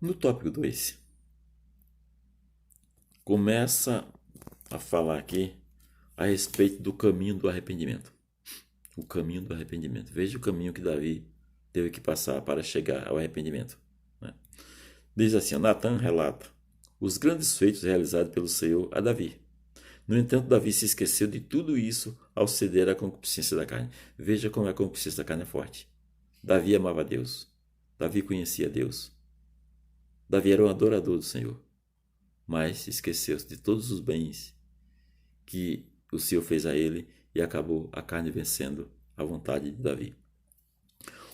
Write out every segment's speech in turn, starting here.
No tópico 2 começa a falar aqui a respeito do caminho do arrependimento. O caminho do arrependimento. Veja o caminho que Davi teve que passar para chegar ao arrependimento, né? Diz assim: Natan relata os grandes feitos realizados pelo Senhor a Davi. No entanto, Davi se esqueceu de tudo isso ao ceder à concupiscência da carne. Veja como a concupiscência da carne é forte. Davi amava a Deus. Davi conhecia Deus. Davi era um adorador do Senhor. Mas esqueceu-se de todos os bens que o Senhor fez a ele e acabou a carne vencendo a vontade de Davi.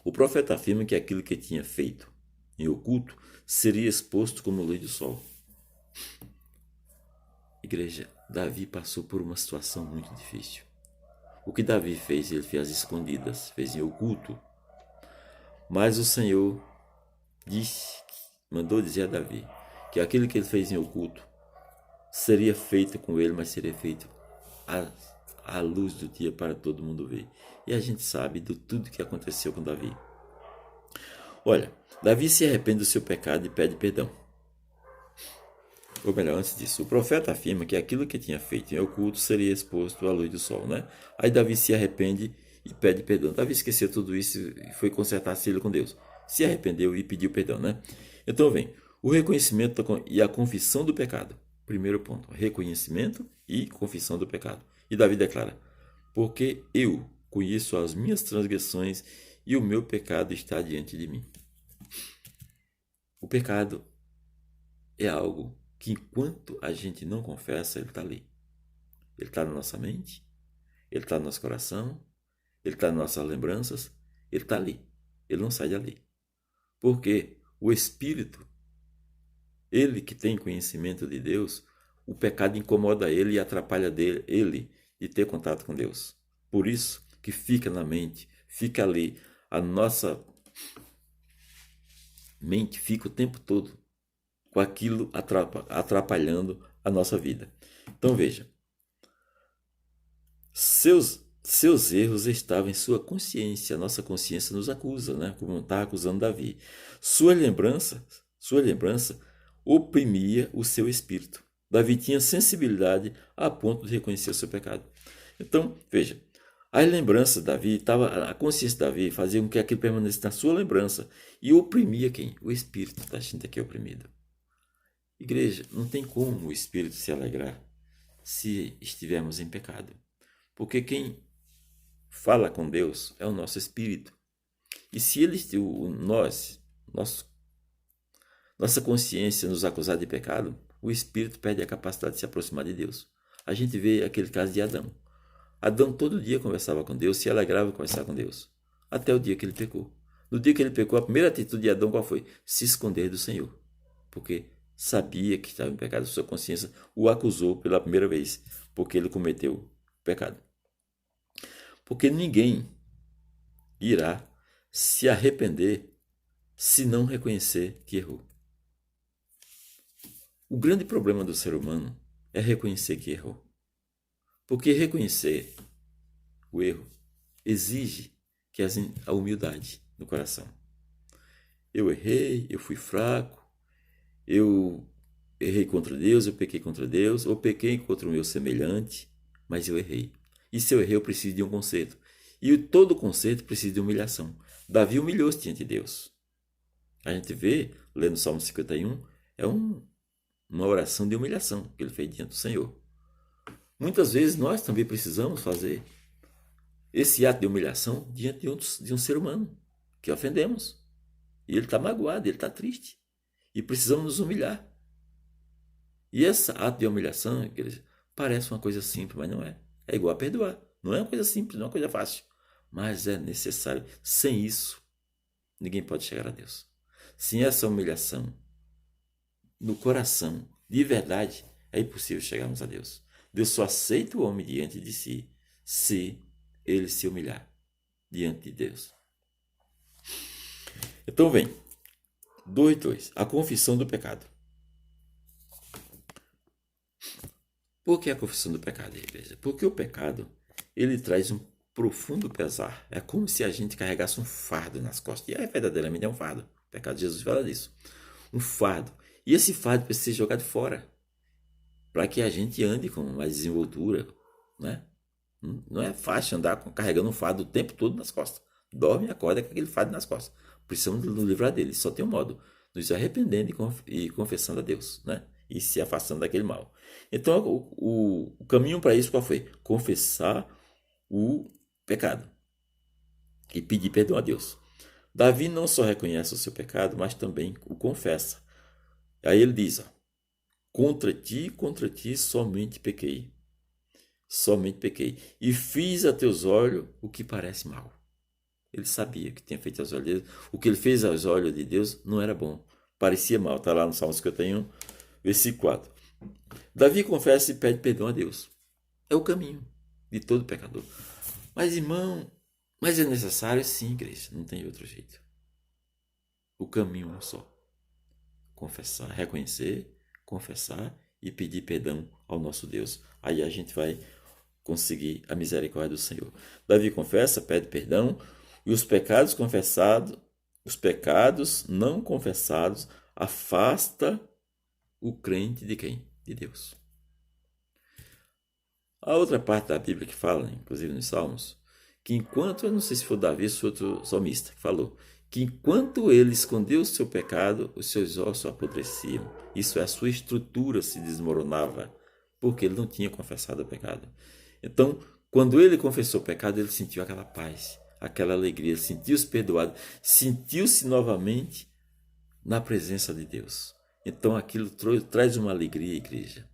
O profeta afirma que aquilo que tinha feito em oculto seria exposto como luz do sol. Igreja, Davi passou por uma situação muito difícil. O que Davi fez, ele fez às escondidas, fez em oculto. Mas o Senhor mandou dizer a Davi que aquilo que ele fez em oculto seria feito com ele, mas seria feito à luz do dia para todo mundo ver. E a gente sabe de tudo que aconteceu com Davi. Olha, Davi se arrepende do seu pecado e pede perdão. Ou melhor, antes disso, o profeta afirma que aquilo que tinha feito em oculto seria exposto à luz do sol, né? Aí Davi se arrepende e pede perdão. Davi esqueceu tudo isso e foi consertar-se ele com Deus. Se arrependeu e pediu perdão, né? Então vem, o reconhecimento e a confissão do pecado. Primeiro ponto, reconhecimento e confissão do pecado. E Davi declara: porque eu conheço as minhas transgressões e o meu pecado está diante de mim. O pecado é algo que enquanto a gente não confessa, ele está ali. Ele está na nossa mente, ele está no nosso coração, ele está nas nossas lembranças, ele está ali. Ele não sai dali. Porque o Espírito, ele que tem conhecimento de Deus, o pecado incomoda ele e atrapalha ele de ter contato com Deus. Por isso que fica na mente, fica ali. A nossa mente fica o tempo todo com aquilo atrapalhando a nossa vida. Então veja, seus erros estavam em sua consciência. A nossa consciência nos acusa, né? Como está acusando Davi. Sua lembrança oprimia o seu espírito. Davi tinha sensibilidade a ponto de reconhecer o seu pecado. Então, veja, a lembrança de Davi, a consciência de Davi fazia com que aquilo permanecesse na sua lembrança e oprimia quem? O espírito da gente aqui oprimido. Igreja, não tem como o espírito se alegrar se estivermos em pecado. Porque quem fala com Deus é o nosso espírito. E se ele, nossa consciência nos acusar de pecado, o espírito perde a capacidade de se aproximar de Deus. A gente vê aquele caso de Adão. Adão todo dia conversava com Deus, se alegrava em conversar com Deus. Até o dia que ele pecou. No dia que ele pecou, a primeira atitude de Adão qual foi? Se esconder do Senhor. Porque sabia que estava em pecado, sua consciência o acusou pela primeira vez, porque ele cometeu pecado. Porque ninguém irá se arrepender se não reconhecer que errou. O grande problema do ser humano é reconhecer que errou. Porque reconhecer o erro exige que a humildade no coração. Eu errei, eu fui fraco, eu errei contra Deus, eu pequei contra Deus, ou pequei contra o meu semelhante, mas eu errei. E se eu errei, eu preciso de um conserto. E todo conserto precisa de humilhação. Davi humilhou-se diante de Deus. A gente vê, lendo o Salmo 51, é uma oração de humilhação que ele fez diante do Senhor. Muitas vezes nós também precisamos fazer esse ato de humilhação diante de um ser humano que ofendemos. E ele está magoado, ele está triste. E precisamos nos humilhar. E esse ato de humilhação, igreja, parece uma coisa simples, mas não é. É igual a perdoar. Não é uma coisa simples, não é uma coisa fácil. Mas é necessário. Sem isso, ninguém pode chegar a Deus. Sem essa humilhação no coração, de verdade, é impossível chegarmos a Deus. Deus só aceita o homem diante de si se ele se humilhar diante de Deus. Então vem, 2:2, a confissão do pecado. Por que a confissão do pecado, igreja? Porque o pecado, ele traz um profundo pesar. É como se a gente carregasse um fardo nas costas. E verdadeiramente é um fardo. O pecado de Jesus fala disso. um fardo. E esse fardo precisa ser jogado fora, para que a gente ande com mais desenvoltura, né? Não é fácil andar carregando um fardo o tempo todo nas costas. Dorme e acorda com aquele fardo nas costas. Precisamos nos livrar dele. Só tem um modo: nos arrependendo e confessando a Deus, né? E se afastando daquele mal. Então, o caminho para isso qual foi? Confessar o pecado e pedir perdão a Deus. Davi não só reconhece o seu pecado, mas também o confessa. Aí ele diz: ó, contra ti somente pequei, e fiz a teus olhos o que parece mal. Ele sabia que tinha feito aos olhos de Deus. O que ele fez aos olhos de Deus não era bom, parecia mal. Está lá no Salmo 51, versículo 4. Davi confessa e pede perdão a Deus. É o caminho de todo pecador. Mas, irmão, mas é necessário? Sim, igreja, não tem outro jeito. O caminho é um só: confessar, reconhecer, confessar e pedir perdão ao nosso Deus. Aí a gente vai conseguir a misericórdia do Senhor. Davi confessa, pede perdão, e os pecados confessados, os pecados não confessados, afasta o crente de quem? De Deus. A outra parte da Bíblia que fala, inclusive nos Salmos, que enquanto, eu não sei se foi Davi ou se foi outro salmista, que falou que enquanto ele escondeu o seu pecado, os seus ossos apodreciam. Isso é, a sua estrutura se desmoronava, porque ele não tinha confessado o pecado. Então, quando ele confessou o pecado, ele sentiu aquela paz, aquela alegria, sentiu-se perdoado, sentiu-se novamente na presença de Deus. Então, aquilo traz uma alegria, igreja.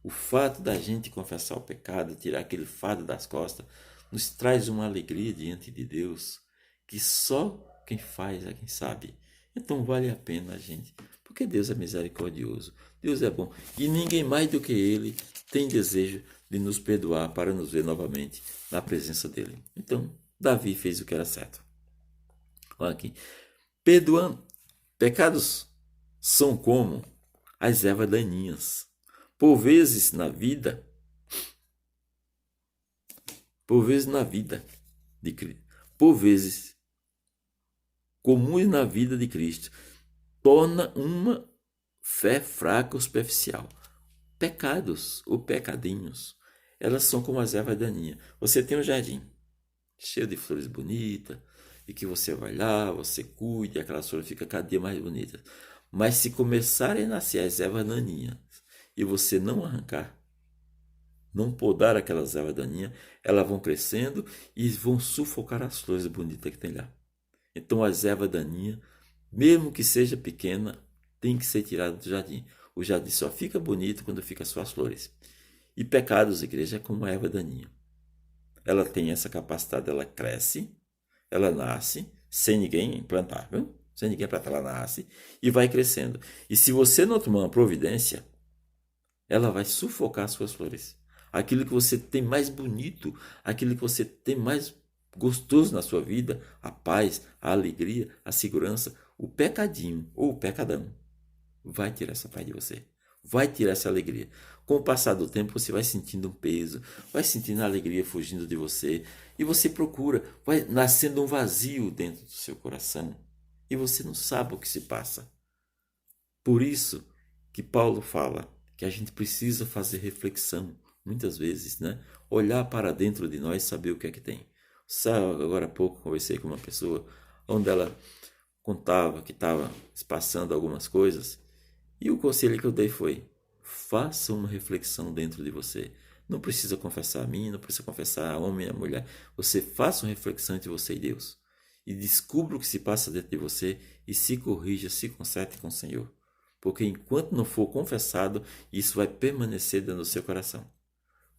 O fato da gente confessar o pecado, tirar aquele fardo das costas, nos traz uma alegria diante de Deus que só quem faz é quem sabe. Então vale a pena a gente, porque Deus é misericordioso, Deus é bom, e ninguém mais do que Ele tem desejo de nos perdoar para nos ver novamente na presença dEle. Então, Davi fez o que era certo. Olha aqui. Perdoando. Pecados são como as ervas daninhas. Por vezes na vida de Cristo, por vezes comuns na vida de Cristo, torna uma fé fraca ou superficial. Pecados ou pecadinhos, elas são como as ervas daninhas. Você tem um jardim cheio de flores bonitas, e que você vai lá, você cuida, e aquelas flores ficam cada dia mais bonitas. Mas se começarem a nascer as ervas daninhas e você não arrancar, não podar aquelas ervas daninhas, elas vão crescendo e vão sufocar as flores bonitas que tem lá. Então as ervas daninhas, mesmo que seja pequena, tem que ser tirada do jardim. O jardim só fica bonito quando fica só as flores. E pecados, igreja, é como uma erva daninha. Ela tem essa capacidade, ela cresce, ela nasce, sem ninguém plantar, viu? Sem ninguém plantar, ela nasce e vai crescendo. E se você não tomar uma providência, ela vai sufocar as suas flores. Aquilo que você tem mais bonito, aquilo que você tem mais gostoso na sua vida, a paz, a alegria, a segurança, o pecadinho ou o pecadão vai tirar essa paz de você, vai tirar essa alegria. Com o passar do tempo você vai sentindo um peso, vai sentindo a alegria fugindo de você e você procura, vai nascendo um vazio dentro do seu coração e você não sabe o que se passa. Por isso que Paulo fala que a gente precisa fazer reflexão, muitas vezes, né? Olhar para dentro de nós e saber o que é que tem. Sabe, agora há pouco conversei com uma pessoa onde ela contava que estava passando algumas coisas e o conselho que eu dei foi: faça uma reflexão dentro de você. Não precisa confessar a mim, não precisa confessar a homem e a mulher. Você faça uma reflexão entre você e Deus e descubra o que se passa dentro de você e se corrija, se conserte com o Senhor. Porque enquanto não for confessado, isso vai permanecer dentro do seu coração.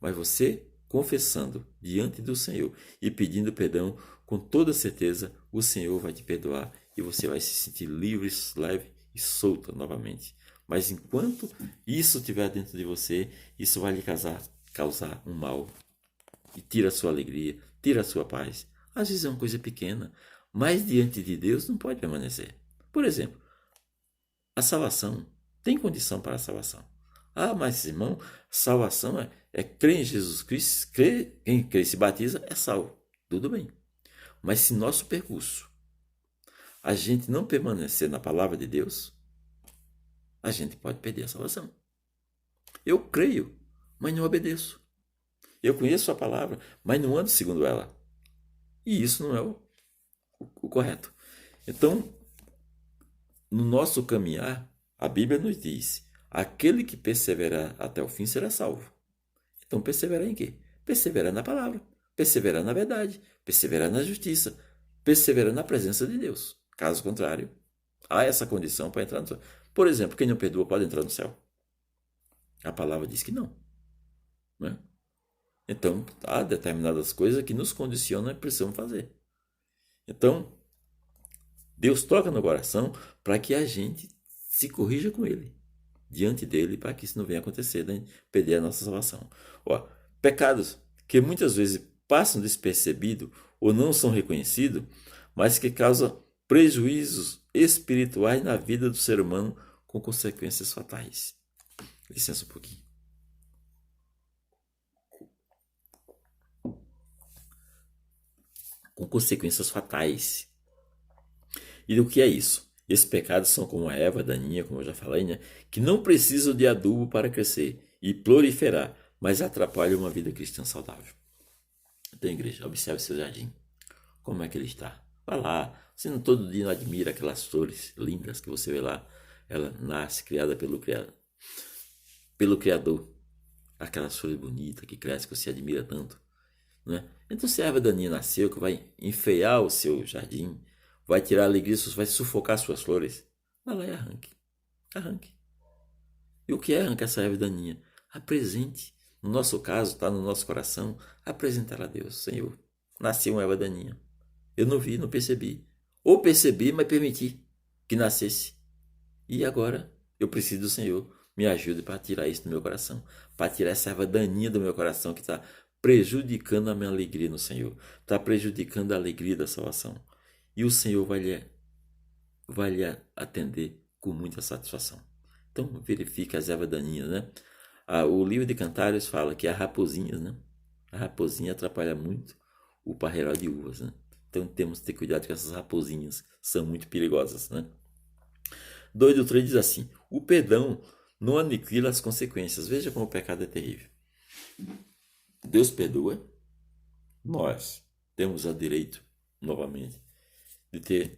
Mas você, confessando diante do Senhor e pedindo perdão, com toda certeza o Senhor vai te perdoar e você vai se sentir livre, leve e solta novamente. Mas enquanto isso estiver dentro de você, isso vai lhe causar um mal e tira a sua alegria, tira a sua paz. Às vezes é uma coisa pequena, mas diante de Deus não pode permanecer. Por exemplo, a salvação tem condição para a salvação. Ah, mas irmão, salvação é crer em Jesus Cristo, quem crê e se batiza é salvo. Tudo bem. Mas se nosso percurso, a gente não permanecer na palavra de Deus, a gente pode perder a salvação. Eu creio, mas não obedeço. Eu conheço a palavra, mas não ando segundo ela. E isso não é o correto. Então, no nosso caminhar, a Bíblia nos diz: aquele que perseverar até o fim será salvo. Então, perseverar em quê? Perseverar na palavra, perseverar na verdade, perseverar na justiça, perseverar na presença de Deus. Caso contrário, há essa condição para entrar no céu. Por exemplo, quem não perdoa pode entrar no céu? A palavra diz que não. Né? Então, há determinadas coisas que nos condicionam e precisamos fazer. Então, Deus toca no coração para que a gente se corrija com Ele, diante dele, para que isso não venha acontecer, né? Perder a nossa salvação. Ó, pecados que muitas vezes passam despercebidos ou não são reconhecidos, mas que causam prejuízos espirituais na vida do ser humano com consequências fatais. Licença um pouquinho. Com consequências fatais. E o que é isso? Esses pecados são como a erva daninha, como eu já falei, né? Que não precisam de adubo para crescer e proliferar, mas atrapalham uma vida cristã saudável. Então, igreja, observe seu jardim. Como é que ele está? Vá lá. Você não todo dia não admira aquelas flores lindas que você vê lá. Ela nasce, criada pelo Criador. Aquelas flores bonitas que crescem, que você admira tanto. Né? Então, se a erva daninha nasceu, que vai enfeiar o seu jardim, vai tirar a alegria, vai sufocar suas flores, vá lá e arranque. Arranque. E o que é arrancar essa erva daninha? Apresente. No nosso caso, está no nosso coração, apresentar a Deus. Senhor, nasceu uma erva daninha. Eu não vi, não percebi. Ou percebi, mas permiti que nascesse. E agora eu preciso do Senhor. Me ajude para tirar isso do meu coração. Para tirar essa erva daninha do meu coração que está prejudicando a minha alegria no Senhor. Está prejudicando a alegria da salvação. E o Senhor vai lhe atender com muita satisfação. Então verifique as ervas daninhas, né? O livro de Cantares fala que as raposinhas, né? A raposinha atrapalha muito o parreiral de uvas, né? Então temos que ter cuidado com essas raposinhas, são muito perigosas, né? 2:3 diz assim: o perdão não aniquila as consequências. Veja como o pecado é terrível. Deus perdoa, nós temos o direito, novamente, de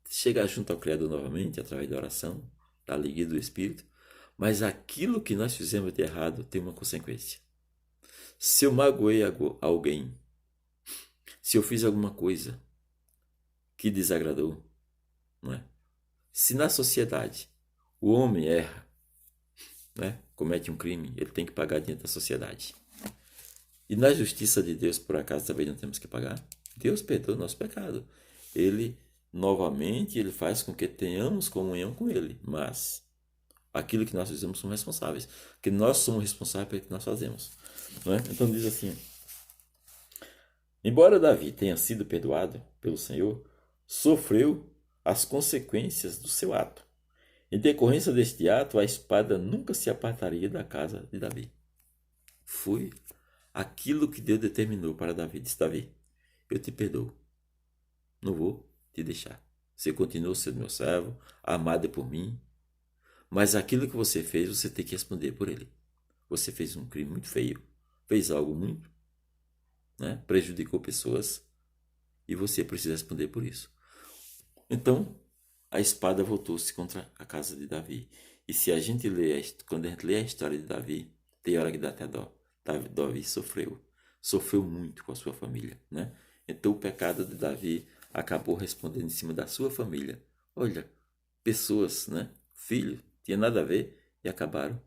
chegar junto ao Criador novamente, através da oração, da alegria do Espírito, mas aquilo que nós fizemos de errado tem uma consequência. Se eu magoei alguém, se eu fiz alguma coisa que desagradou, não é? Se na sociedade o homem erra, né, comete um crime, ele tem que pagar diante da sociedade. E na justiça de Deus, por acaso, também não temos que pagar? Deus perdoa o nosso pecado. Ele, novamente, ele faz com que tenhamos comunhão com ele. Mas aquilo que nós fizemos somos responsáveis. Porque nós somos responsáveis pelo que nós fazemos. Não é? Então diz assim: embora Davi tenha sido perdoado pelo Senhor, sofreu as consequências do seu ato. Em decorrência deste ato, a espada nunca se apartaria da casa de Davi. Foi aquilo que Deus determinou para Davi. Disse: Davi, eu te perdoo. Não vou te deixar. Você continua sendo meu servo, amado por mim. Mas aquilo que você fez, você tem que responder por ele. Você fez um crime muito feio. Fez algo muito, né? Prejudicou pessoas. E você precisa responder por isso. Então, a espada voltou-se contra a casa de Davi. E se a gente lê, quando a gente lê a história de Davi, tem hora que dá até dó. Davi sofreu muito com a sua família, né? Então o pecado de Davi acabou respondendo em cima da sua família. Olha, pessoas, né? Filho, tinha nada a ver e acabaram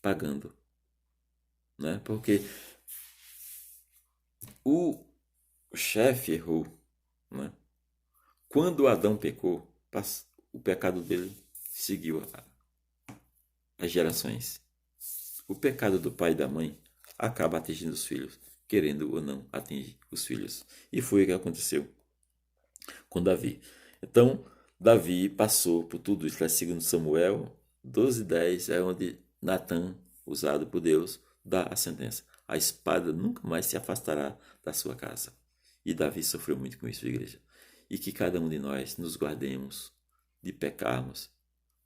pagando, né? Porque o chefe errou, né? Quando Adão pecou, o pecado dele seguiu as gerações. O pecado do pai e da mãe acaba atingindo os filhos, querendo ou não atingir os filhos. E foi o que aconteceu com Davi. Então, Davi passou por tudo isso. Segundo Samuel 12:10 é onde Natã, usado por Deus, dá a sentença: a espada nunca mais se afastará da sua casa. E Davi sofreu muito com isso, igreja. E que cada um de nós nos guardemos de pecarmos,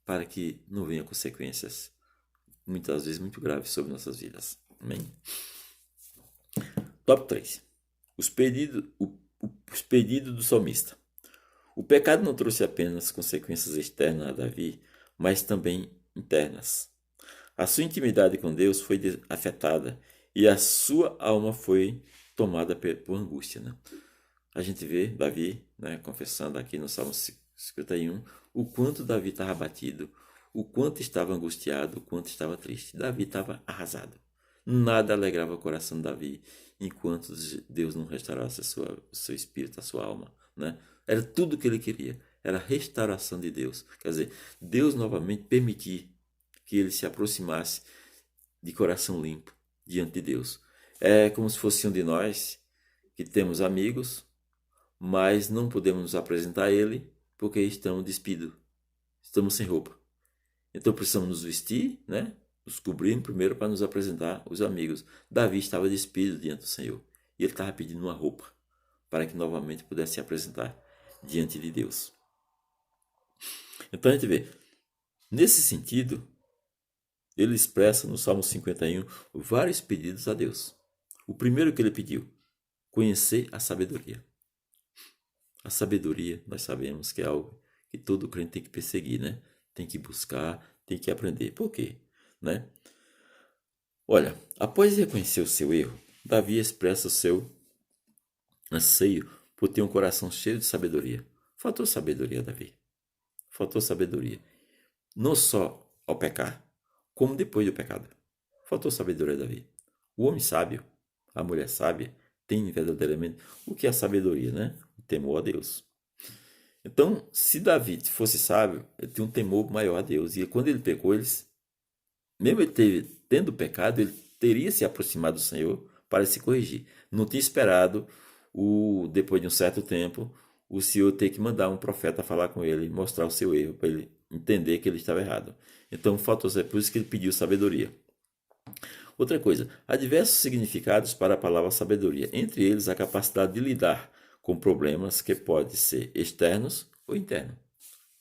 para que não venham consequências, muitas vezes muito graves, sobre nossas vidas. Amém? Top 3. Os pedidos do salmista. O pecado não trouxe apenas consequências externas a Davi, mas também internas. A sua intimidade com Deus foi afetada e a sua alma foi tomada por angústia. Né? A gente vê Davi, né, confessando aqui no Salmo 51 o quanto Davi estava abatido, o quanto estava angustiado, o quanto estava triste. Davi estava arrasado. Nada alegrava o coração de Davi enquanto Deus não restaurasse o seu espírito, a sua alma. Né? Era tudo o que ele queria. Era a restauração de Deus. Quer dizer, Deus novamente permitir que ele se aproximasse de coração limpo diante de Deus. É como se fosse um de nós que temos amigos, mas não podemos nos apresentar a ele porque estamos despidos, estamos sem roupa. Então precisamos nos vestir, né? Nos cobrir primeiro para nos apresentar os amigos. Davi estava despido diante do Senhor e ele estava pedindo uma roupa para que novamente pudesse se apresentar diante de Deus. Então a gente vê, nesse sentido, ele expressa no Salmo 51 vários pedidos a Deus. O primeiro que ele pediu, conhecer a sabedoria. A sabedoria, nós sabemos que é algo que todo crente tem que perseguir, né? Tem que buscar, tem que aprender. Por quê? Né? Olha, após reconhecer o seu erro, Davi expressa o seu anseio por ter um coração cheio de sabedoria. Faltou sabedoria, Davi. Faltou sabedoria. Não só ao pecar, como depois do pecado. Faltou sabedoria, Davi. O homem sábio, a mulher sábia, tem verdadeiramente o que é a sabedoria, né? O temor a Deus. Então, se Davi fosse sábio, ele tinha um temor maior a Deus. E quando ele pecou, mesmo ele tendo pecado, ele teria se aproximado do Senhor para se corrigir. Não tinha esperado, depois de um certo tempo, o Senhor ter que mandar um profeta falar com ele, mostrar o seu erro, para ele entender que ele estava errado. Então, faltou, por isso que ele pediu sabedoria. Outra coisa, há diversos significados para a palavra sabedoria, entre eles a capacidade de lidar com problemas que podem ser externos ou internos.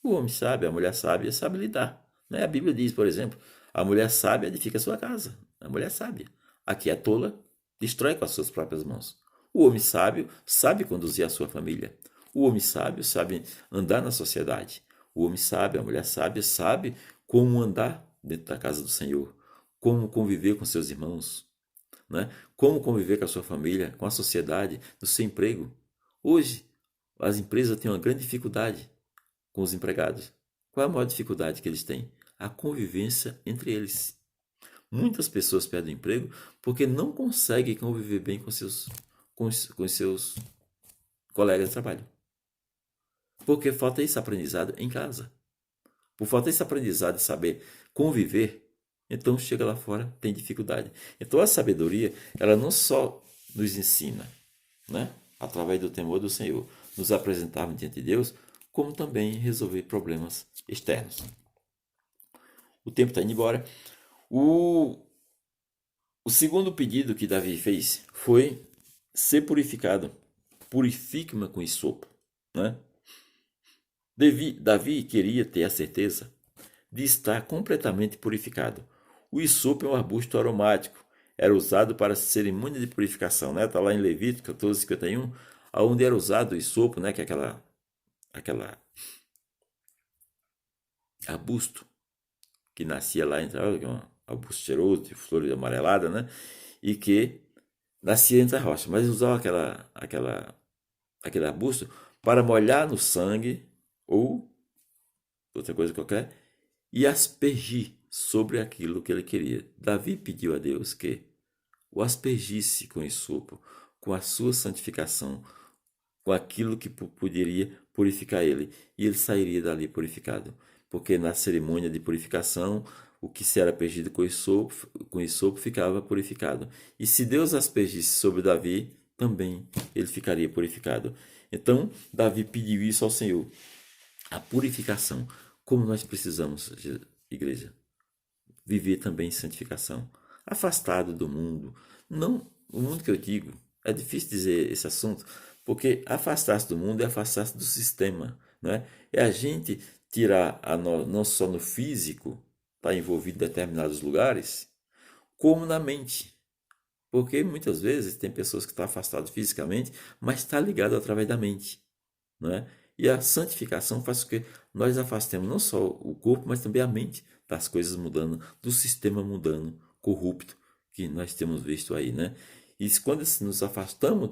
O homem sábio, a mulher sábia, sabe lidar. Né? A Bíblia diz, por exemplo, a mulher sábia edifica sua casa. A mulher sábia. Aqui a tola destrói com as suas próprias mãos. O homem sábio sabe conduzir a sua família. O homem sábio sabe andar na sociedade. O homem sábio, a mulher sábia, sabe como andar dentro da casa do Senhor, como conviver com seus irmãos, né? Como conviver com a sua família, com a sociedade, no seu emprego. Hoje, as empresas têm uma grande dificuldade com os empregados. Qual é a maior dificuldade que eles têm? A convivência entre eles. Muitas pessoas perdem emprego porque não conseguem conviver bem com os seus colegas de trabalho. Porque falta esse aprendizado em casa. Por falta esse aprendizado de saber conviver, então chega lá fora, tem dificuldade. Então a sabedoria, ela não só nos ensina, né, através do temor do Senhor, nos apresentarmos diante de Deus, como também resolver problemas externos. O tempo está indo embora. O segundo pedido que Davi fez foi ser purificado. Purifique-me com hisopo, né? Davi queria ter a certeza de estar completamente purificado. O hisopo é um arbusto aromático. Era usado para a cerimônia de purificação, né? Está lá em Levítico 14:51, onde era usado o hisopo, né? Que é aquela arbusto que nascia lá, um arbusto cheiroso, de flores amareladas, né? E que nascia entre a rocha, mas usava aquele arbusto para molhar no sangue ou outra coisa qualquer e aspergir sobre aquilo que ele queria. Davi pediu a Deus que o aspergisse com hisopo, com a sua santificação, com aquilo que poderia purificar ele, e ele sairia dali purificado, porque na cerimônia de purificação o que se era aspergido com hisopo ficava purificado, e se Deus aspergisse sobre Davi, também ele ficaria purificado. Então Davi pediu isso ao Senhor, a purificação. Como nós precisamos, igreja, viver também em santificação, afastado do mundo. Não, o mundo que eu digo, é difícil dizer esse assunto, porque afastar-se do mundo é afastar-se do sistema, né? É a gente tirar não só no físico, está envolvido em determinados lugares, como na mente. Porque muitas vezes tem pessoas que estão afastadas fisicamente, mas está ligado através da mente, né? E a santificação faz com que nós afastemos não só o corpo, mas também a mente das coisas mudando, do sistema mudando, corrupto, que nós temos visto aí, né? E quando nos afastamos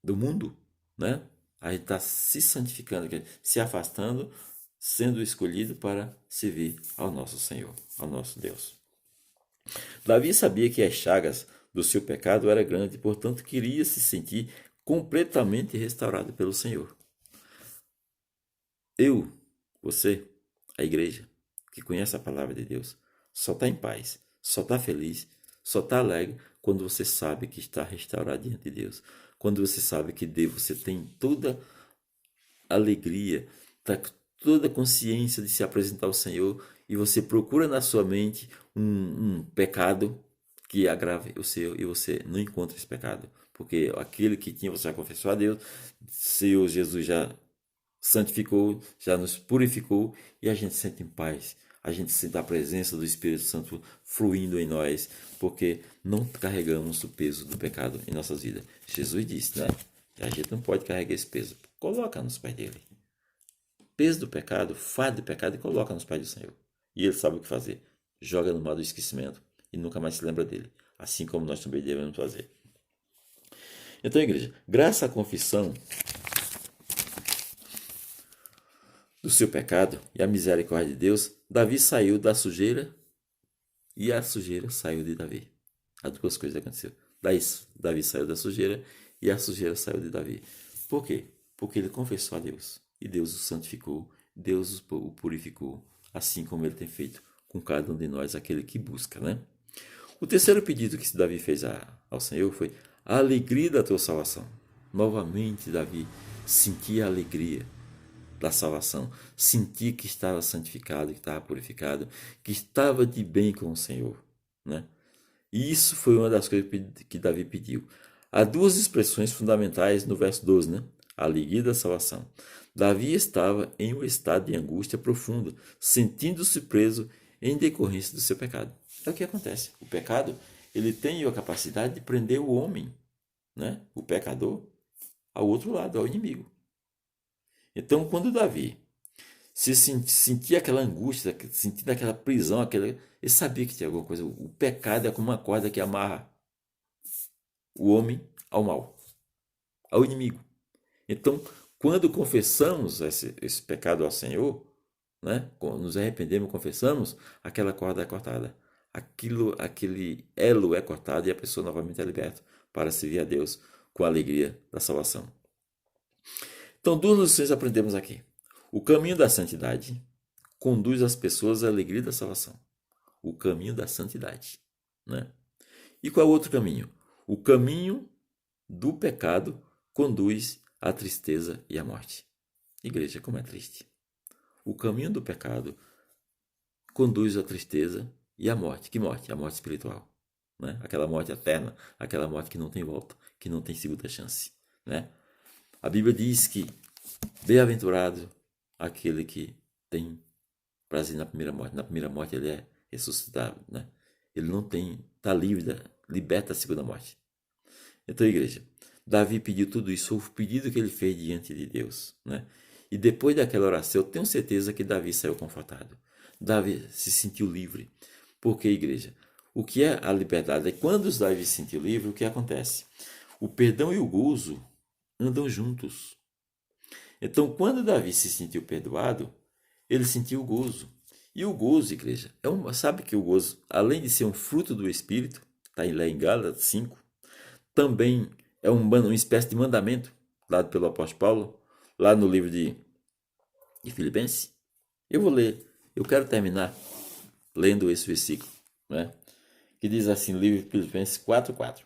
do mundo, né? A gente está se santificando, se afastando, sendo escolhido para servir ao nosso Senhor, ao nosso Deus. Davi sabia que as chagas do seu pecado eram grandes, portanto queria se sentir completamente restaurado pelo Senhor. Eu, você, a igreja, que conhece a palavra de Deus, só está em paz, só está feliz, só está alegre quando você sabe que está restaurado diante de Deus. Quando você sabe que Deus, você tem toda alegria, tá, toda a consciência de se apresentar ao Senhor e você procura na sua mente um pecado que agrave o seu e você não encontra esse pecado. Porque aquele que tinha, você já confessou a Deus, Senhor Jesus já santificou, já nos purificou e a gente sente em paz. A gente sente a presença do Espírito Santo fluindo em nós, porque não carregamos o peso do pecado em nossas vidas. Jesus disse, né? A gente não pode carregar esse peso. Coloca nos pés dele. Peso do pecado, fardo do pecado e coloca nos pés do Senhor. E ele sabe o que fazer. Joga no mar do esquecimento e nunca mais se lembra dele. Assim como nós também devemos fazer. Então, igreja, graças à confissão do seu pecado e à misericórdia de Deus, Davi saiu da sujeira e a sujeira saiu de Davi. As duas coisas aconteceram. Davi saiu da sujeira e a sujeira saiu de Davi. Por quê? Porque ele confessou a Deus e Deus o santificou, Deus o purificou, assim como ele tem feito com cada um de nós, aquele que busca, né? O terceiro pedido que Davi fez ao Senhor foi a alegria da tua salvação. Novamente, Davi sentia a alegria da salvação, sentia que estava santificado, que estava purificado, que estava de bem com o Senhor, né? E isso foi uma das coisas que Davi pediu. Há duas expressões fundamentais no verso 12, né? A alegria da salvação. Davi estava em um estado de angústia profunda, sentindo-se preso em decorrência do seu pecado. É o que acontece. O pecado, ele tem a capacidade de prender o homem, né? O pecador, ao outro lado, ao inimigo. Então, quando Davi sentia aquela angústia, sentia aquela prisão, ele sabia que tinha alguma coisa. O pecado é como uma corda que amarra o homem ao mal, ao inimigo. Então, quando confessamos esse pecado ao Senhor, né, nos arrependemos, confessamos, aquela corda é cortada. Aquele elo é cortado e a pessoa novamente é liberta para servir a Deus com a alegria da salvação. Então, duas lições aprendemos aqui. O caminho da santidade conduz as pessoas à alegria da salvação. O caminho da santidade, né? E qual é o outro caminho? O caminho do pecado conduz à tristeza e à morte. Igreja, como é triste. O caminho do pecado conduz à tristeza e à morte. Que morte? A morte espiritual, né? Aquela morte eterna, aquela morte que não tem volta, que não tem segunda chance, né? A Bíblia diz que bem-aventurado aquele que tem prazer na primeira morte. Na primeira morte ele é ressuscitado, né? Ele não tem, está livre, liberta a segunda morte. Então, igreja, Davi pediu tudo isso, foi o pedido que ele fez diante de Deus, né? E depois daquela oração, eu tenho certeza que Davi saiu confortado. Davi se sentiu livre. Porque, igreja, o que é a liberdade? É quando Davi se sentiu livre, o que acontece? O perdão e o gozo andam juntos. Então, quando Davi se sentiu perdoado, ele sentiu o gozo. E o gozo, igreja, sabe que o gozo, além de ser um fruto do Espírito, está lá em Gálatas 5, também é uma espécie de mandamento dado pelo apóstolo Paulo, lá no livro de Filipenses. Eu vou ler, eu quero terminar lendo esse versículo, né? Que diz assim, livro de Filipenses 4:4.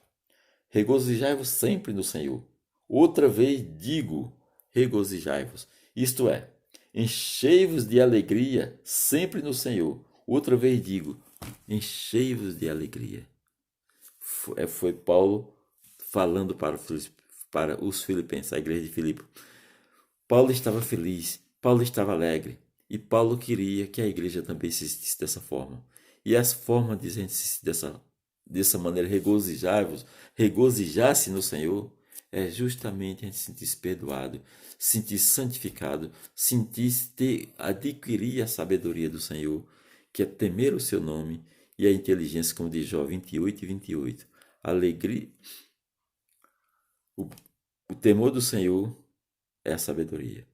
Regozijai-vos sempre no Senhor. Outra vez digo, regozijai-vos. Isto é, enchei-vos de alegria sempre no Senhor. Outra vez digo, enchei-vos de alegria. Foi Paulo falando para os filipenses, a igreja de Filipe. Paulo estava feliz Paulo estava alegre e Paulo queria que a igreja também se sentisse dessa forma. E as formas de a gente se sentir dessa maneira, regozijar-se no Senhor, é justamente a gente se sentir perdoado, se sentir santificado, adquirir a sabedoria do Senhor, que é temer o seu nome e a inteligência, como diz Jó 28 e 28. Alegria, o, o temor do Senhor é a sabedoria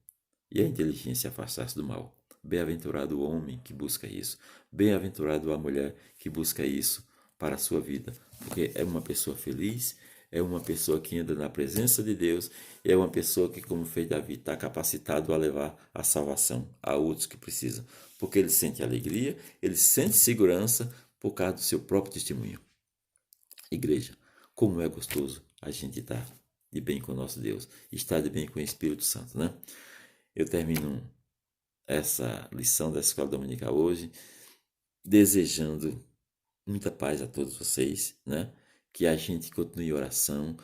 e a inteligência afastar-se do mal. Bem-aventurado o homem que busca isso. Bem-aventurado a mulher que busca isso para a sua vida, porque é uma pessoa feliz, é uma pessoa que anda na presença de Deus, é uma pessoa que, como fez Davi, está capacitado a levar a salvação a outros que precisam, porque ele sente alegria, ele sente segurança por causa do seu próprio testemunho. Igreja, como é gostoso a gente estar de bem com o nosso Deus, estar de bem com o Espírito Santo, né? Eu termino essa lição da Escola Dominical hoje desejando muita paz a todos vocês, né? Que a gente continue em oração,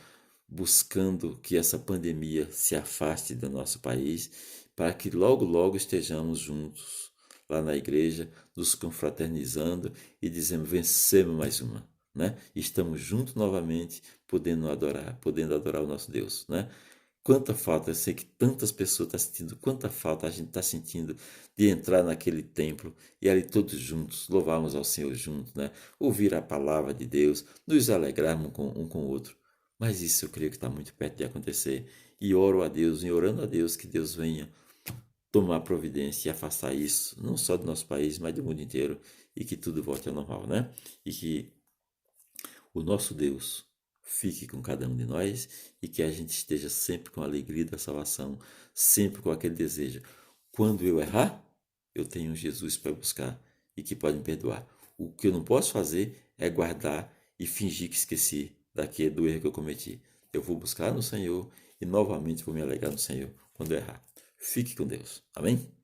buscando que essa pandemia se afaste do nosso país, para que logo, logo estejamos juntos lá na igreja, nos confraternizando e dizendo, vencemos mais uma, né? Estamos juntos novamente, podendo adorar o nosso Deus, né? Quanta falta, eu sei que tantas pessoas estão sentindo, quanta falta a gente está sentindo de entrar naquele templo e ali todos juntos, louvarmos ao Senhor juntos, né? Ouvir a palavra de Deus, nos alegrarmos um com o outro. Mas isso eu creio que está muito perto de acontecer. E oro a Deus, e orando a Deus, que Deus venha tomar providência e afastar isso, não só do nosso país, mas do mundo inteiro, e que tudo volte ao normal, né? E que o nosso Deus fique com cada um de nós e que a gente esteja sempre com a alegria da salvação, sempre com aquele desejo. Quando eu errar, eu tenho Jesus para buscar e que pode me perdoar. O que eu não posso fazer é guardar e fingir que esqueci do erro que eu cometi. Eu vou buscar no Senhor e novamente vou me alegrar no Senhor quando eu errar. Fique com Deus. Amém?